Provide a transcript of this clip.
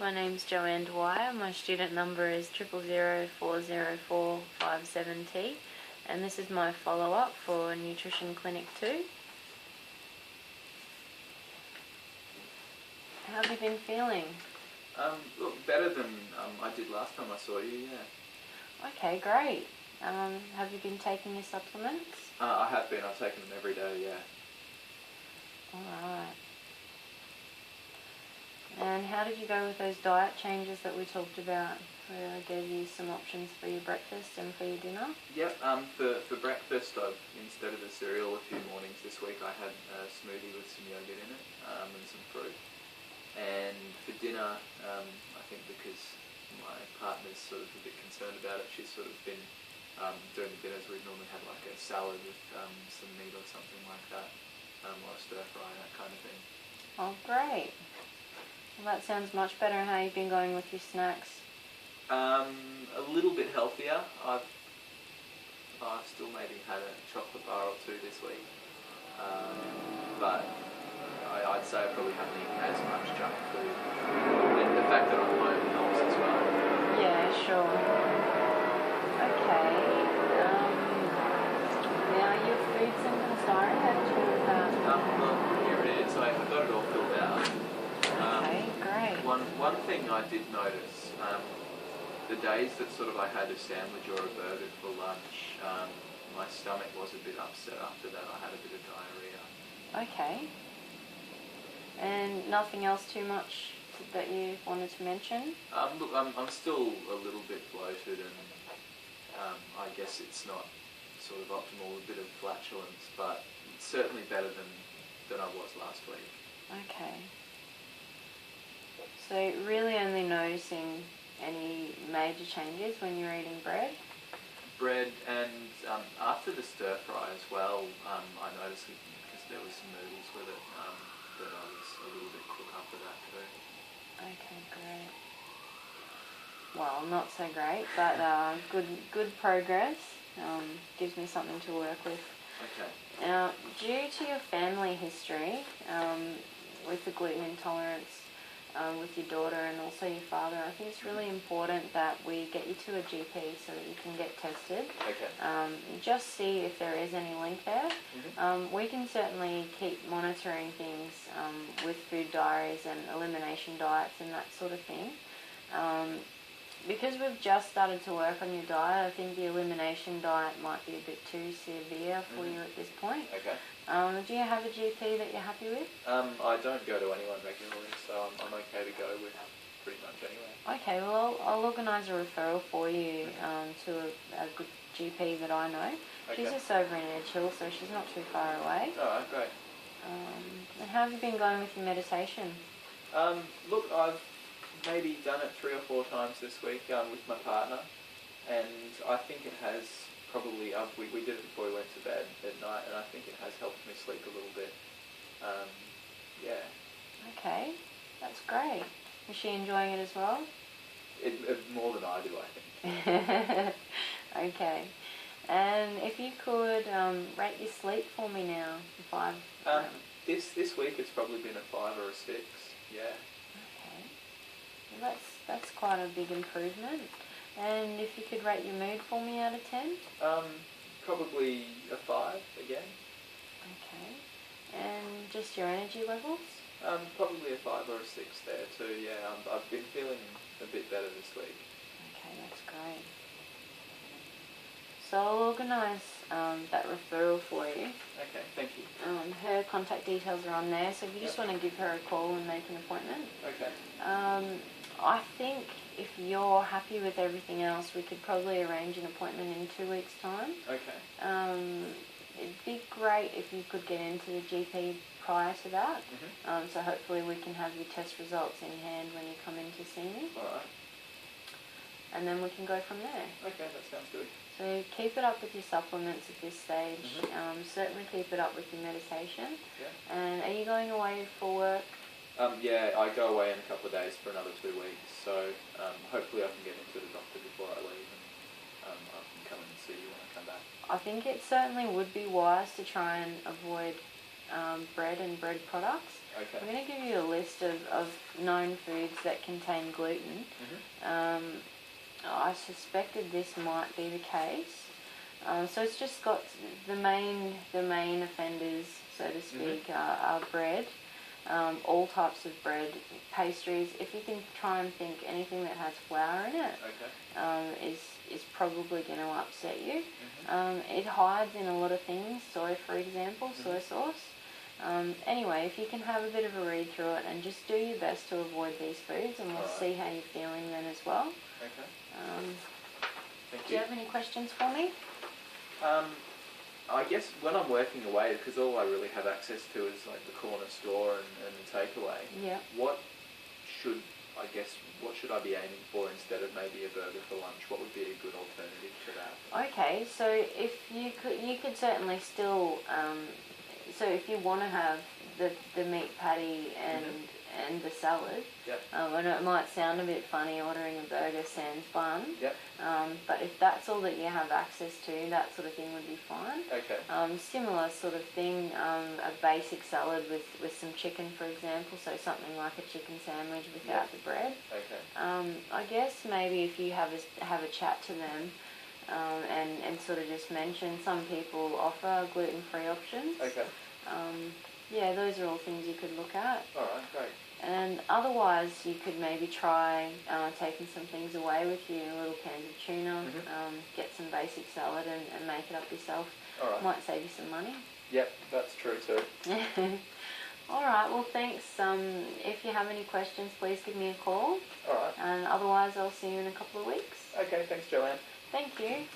My name's Joanne Dwyer. My student number is 00040457T, and this is my follow-up for Nutrition Clinic 2. How have you been feeling? Look, better than I did last time I saw you, yeah. Okay, great. Have you been taking your supplements? I have been. I've taken them every day, yeah. Alright. And how did you go with those diet changes that we talked about, where I gave you some options for your breakfast and for your dinner? Yep, for breakfast, instead of a cereal a few mornings this week, I had a smoothie with some yogurt in it and some fruit. And for dinner, I think because my partner's sort of a bit concerned about it, she's sort of been doing the dinners. We've normally had like a salad with some meat or something like that, or a stir fry, that kind of thing. Oh, great. Well, that sounds much better. How you've been going with your snacks? A little bit healthier. I've still maybe had a chocolate bar or two this week, but I'd say I probably haven't eaten as much junk food. And the fact that I'm home helps as well. Yeah, sure. Okay. Now your food symptoms diary, how did you do with that? Well, here it is. I got it all filled out. Okay, great. One thing I did notice, the days that sort of I had a sandwich or a burger for lunch, my stomach was a bit upset after that. I had a bit of diarrhea. Okay. And nothing else too much that you wanted to mention? Look, I'm still a little bit bloated, and I guess it's not sort of optimal, a bit of flatulence, but it's certainly better than I was last week. Okay. So really only noticing any major changes when you're eating bread? Bread, and after the stir fry as well, I noticed it because there was some noodles with it, that I was a little bit crook after that too. Okay, great. Well, not so great, but good progress. Gives me something to work with. Okay. Now, due to your family history with the gluten intolerance, with your daughter and also your father, I think it's really important that we get you to a GP so that you can get tested. Okay. Just see if there is any link there. Mm-hmm. We can certainly keep monitoring things with food diaries and elimination diets and that sort of thing. Because we've just started to work on your diet, I think the elimination diet might be a bit too severe for you at this point. Okay. Do you have a GP that you're happy with? I don't go to anyone regularly, so I'm okay to go with pretty much anywhere. Okay, well I'll organise a referral for you to a good GP that I know. Okay. She's just over in Edge Hill, so she's not too far away. Alright, great. And how have you been going with your meditation? Look, I've maybe done it 3 or 4 times this week with my partner, and I think it has probably, we did it before we went to bed at night, and I think it has helped me sleep a little bit. Yeah. Okay, that's great. Is she enjoying it as well? More than I do, I think. Okay. And if you could rate your sleep for me now, 5. This week it's probably been a 5 or a 6, yeah. Okay. Well, that's quite a big improvement. And if you could rate your mood for me out of 10? Probably a 5 again. Okay. And just your energy levels? Probably a 5 or a 6 there too, yeah. I've been feeling a bit better this week. Okay, that's great. So I'll organise that referral for you. Okay, thank you. Her contact details are on there, so if you just want to give her a call and make an appointment. Okay. I think if you're happy with everything else, we could probably arrange an appointment in 2 weeks' time. Okay. It'd be great if you could get into the GP prior to that. Mm-hmm. So hopefully we can have your test results in hand when you come in to see me. Alright. And then we can go from there. Okay, that sounds good. So keep it up with your supplements at this stage. Mm-hmm. Certainly keep it up with your meditation. Yeah. And are you going away for work? Yeah, I go away in a couple of days for another 2 weeks, so hopefully I can get into the doctor before I leave, and I can come in and see you when I come back. I think it certainly would be wise to try and avoid bread and bread products. Okay. I'm going to give you a list of known foods that contain gluten. I suspected this might be the case. So it's just got the main offenders, so to speak, are bread, all types of bread, pastries. If you can try and think anything that has flour in it, is probably going to upset you. It hides in a lot of things, soy for example, soy sauce. Anyway, if you can have a bit of a read through it and just do your best to avoid these foods, and we'll see how you're feeling then as well. Okay. Thank Do you have any questions for me? I guess when I'm working away, because all I really have access to is like the corner store and the takeaway. Yeah. What should I be aiming for instead of maybe a burger for lunch? What would be a good alternative to that? Okay, so if you could certainly still, so if you want to have the meat patty and the salad, I know it might sound a bit funny ordering a burger sans bun, but if that's all that you have access to, that sort of thing would be fine. Okay. Similar sort of thing, a basic salad with some chicken, for example, so something like a chicken sandwich without the bread. Okay. I guess maybe if you have a chat to them, and sort of just mention some people offer gluten-free options. Okay. Yeah, those are all things you could look at. All right, great. And otherwise, you could maybe try taking some things away with you, little cans of tuna, get some basic salad and make it up yourself. All right. Might save you some money. Yep, that's true too. All right, well, thanks. If you have any questions, please give me a call. All right. And otherwise, I'll see you in a couple of weeks. Okay, thanks, Joanne. Thank you.